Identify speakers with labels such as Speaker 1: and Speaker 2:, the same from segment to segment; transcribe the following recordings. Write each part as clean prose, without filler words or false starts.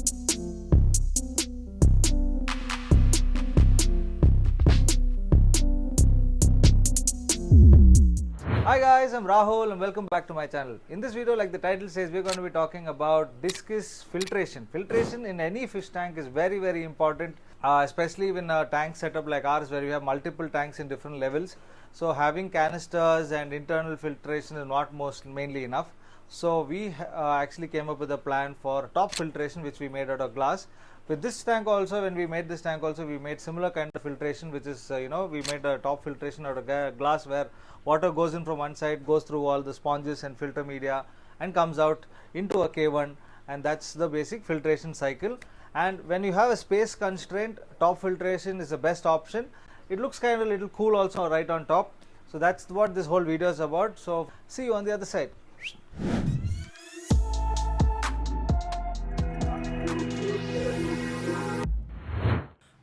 Speaker 1: Hi guys, I'm Rahul and welcome back to my channel. In this video, like the title says, we're going to be talking about Discus filtration. Filtration in any fish tank is very important, especially in a tank setup like ours where we have multiple tanks in different levels. So having canisters and internal filtration is not mainly enough. So we actually came up with a plan for top filtration, which we made out of glass. With this tank also, when we made this tank also, we made similar kind of filtration, which is we made a top filtration out of glass where water goes in from one side, goes through all the sponges and filter media and comes out into a K1, and that's the basic filtration cycle. And when you have a space constraint, top filtration is the best option. It looks kind of a little cool also right on top. So that's what this whole video is about. So see you on the other side.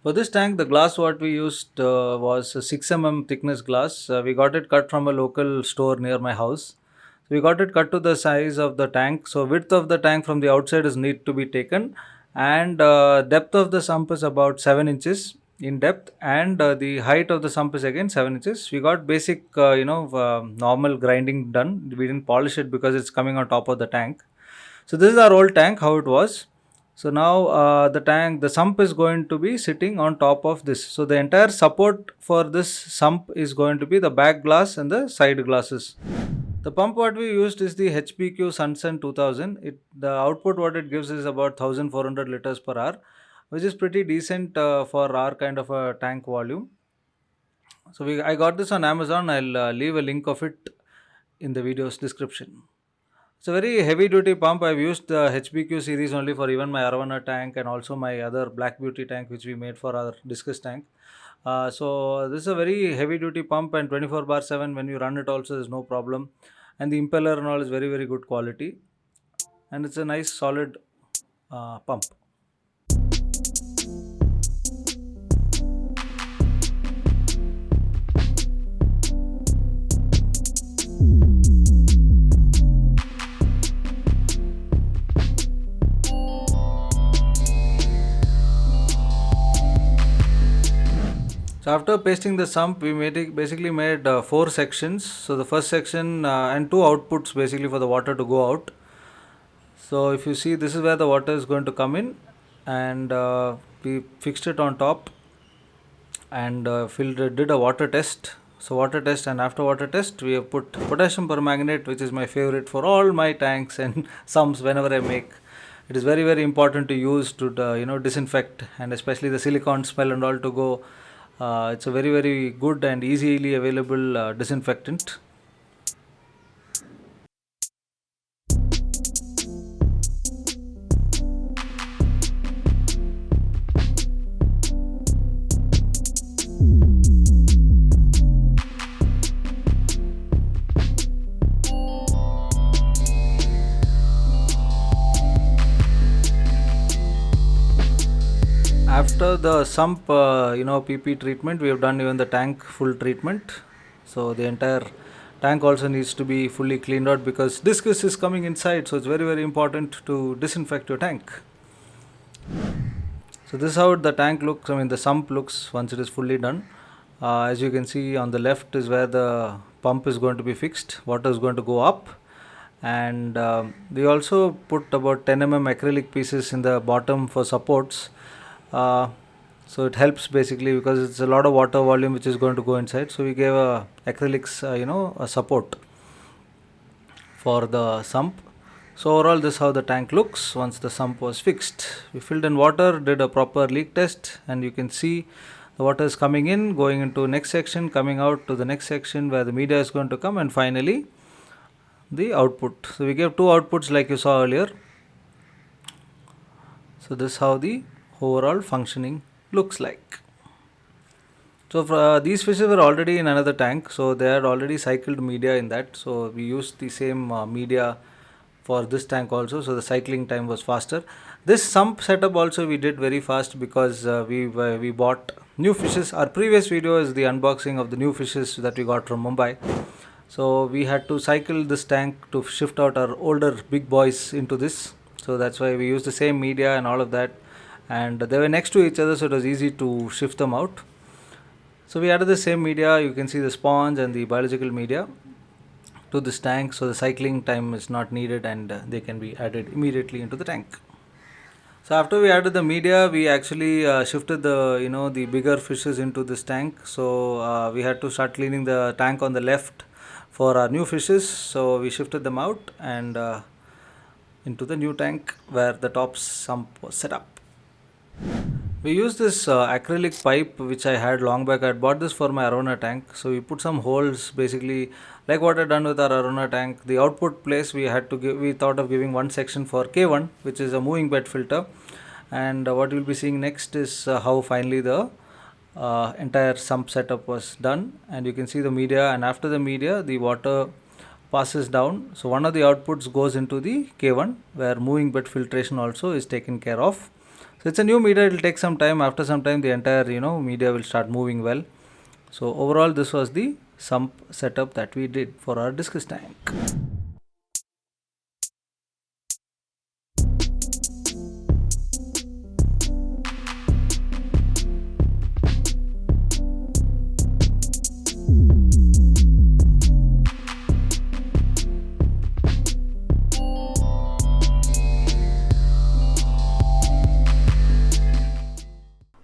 Speaker 1: For this tank, the glass what we used was a 6 mm thickness glass. We got it cut from a local store near my house. We got it cut to the size of the tank. So width of the tank from the outside is need to be taken, and depth of the sump is about 7 inches in depth, and the height of the sump is again 7 inches. We got basic normal grinding done. We didn't polish it because it's coming on top of the tank. So this is our old tank, how it was. So now the sump is going to be sitting on top of this. So the entire support for this sump is going to be the back glass and the side glasses. The pump what we used is the HPQ Sunsun 2000. The output what it gives is about 1400 liters per hour, which is pretty decent for our kind of a tank volume. So I got this on Amazon. I'll leave a link of it in the video's description. It's a very heavy duty pump. I've used the HPQ series only for even my Aravana tank and also my other Black Beauty tank which we made for our Discus tank. So this is a very heavy duty pump, and 24/7 when you run it also is no problem. And the impeller and all is very good quality. And it's a nice solid pump. So after pasting the sump, we basically made 4 sections. So the first section and 2 outputs basically for the water to go out. So if you see, this is where the water is going to come in, and we fixed it on top and did a water test. So water test, and after water test we have put potassium permanganate, which is my favorite for all my tanks and sumps whenever I make. It is very important to use to disinfect, and especially the silicone smell and all to go. It's a very good and easily available disinfectant. After the sump PP treatment, we have done even the tank full treatment. So the entire tank also needs to be fully cleaned out because Discus is coming inside, so it's very important to disinfect your tank. So this is how the tank looks, the sump looks once it is fully done. As you can see, on the left is where the pump is going to be fixed. Water is going to go up, and we also put about 10 mm acrylic pieces in the bottom for supports. So it helps basically because it's a lot of water volume which is going to go inside. So we gave acrylics a support for the sump. So overall, this is how the tank looks once the sump was fixed. We filled in water, did a proper leak test, and you can see the water is coming in, going into next section, coming out to the next section where the media is going to come, and finally the output. So we gave 2 outputs like you saw earlier. So this is how the overall functioning looks like. So these fishes were already in another tank, so they had already cycled media in that. So we used the same media for this tank also, so the cycling time was faster. This sump setup also we did very fast because we bought new fishes. Our previous video is the unboxing of the new fishes that we got from Mumbai. So we had to cycle this tank to shift out our older big boys into this. so that's why we used the same media and all of that, and they were next to each other, so it was easy to shift them out. So we added the same media. You can see the sponge and the biological media to this tank, so the cycling time is not needed, and they can be added immediately into the tank. So after we added the media, we actually shifted the bigger fishes into this tank. So we had to start cleaning the tank on the left for our new fishes. So we shifted them out and into the new tank where the top sump was set up. We used this acrylic pipe which I had long back. I had bought this for my Arona tank. So we put some holes, basically like what I done with our Arona tank. The output place we had to give. We thought of giving one section for K1, which is a moving bed filter. And what you'll be seeing next is how finally the entire sump setup was done. And you can see the media. And after the media, the water passes down. So one of the outputs goes into the K1, where moving bed filtration also is taken care of. So it's a new media. It will take some time. After some time, the entire media will start moving well. So overall, this was the sump setup that we did for our Discus tank.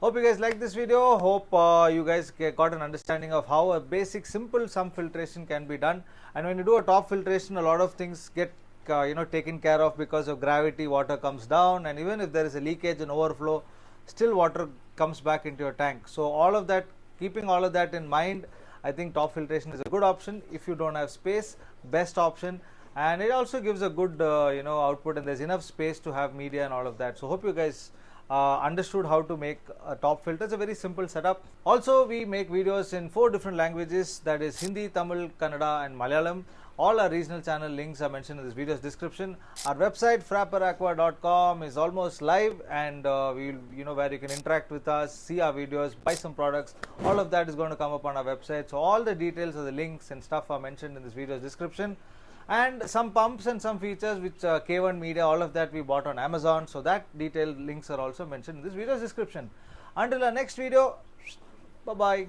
Speaker 1: Hope you guys like this video. Hope you guys got an understanding of how a basic simple sump filtration can be done. And when you do a top filtration, a lot of things get taken care of because of gravity. Water comes down, and even if there is a leakage and overflow, still water comes back into your tank. So all of that, keeping all of that in mind, I think top filtration is a good option. If you don't have space, best option. And it also gives a good output, and there's enough space to have media and all of that. So hope you guys understood how to make a top filter. It's a very simple setup. Also, we make videos in 4 different languages, that is Hindi, Tamil, Kannada and Malayalam. All our regional channel links are mentioned in this video's description. Our website Fwrapperaqua.com is almost live, and where you can interact with us, see our videos, buy some products. All of that is going to come up on our website. So all the details of the links and stuff are mentioned in this video's description. And some pumps and some features which K1 media, all of that we bought on Amazon. So that detailed links are also mentioned in this video's description. Until our next video, bye bye.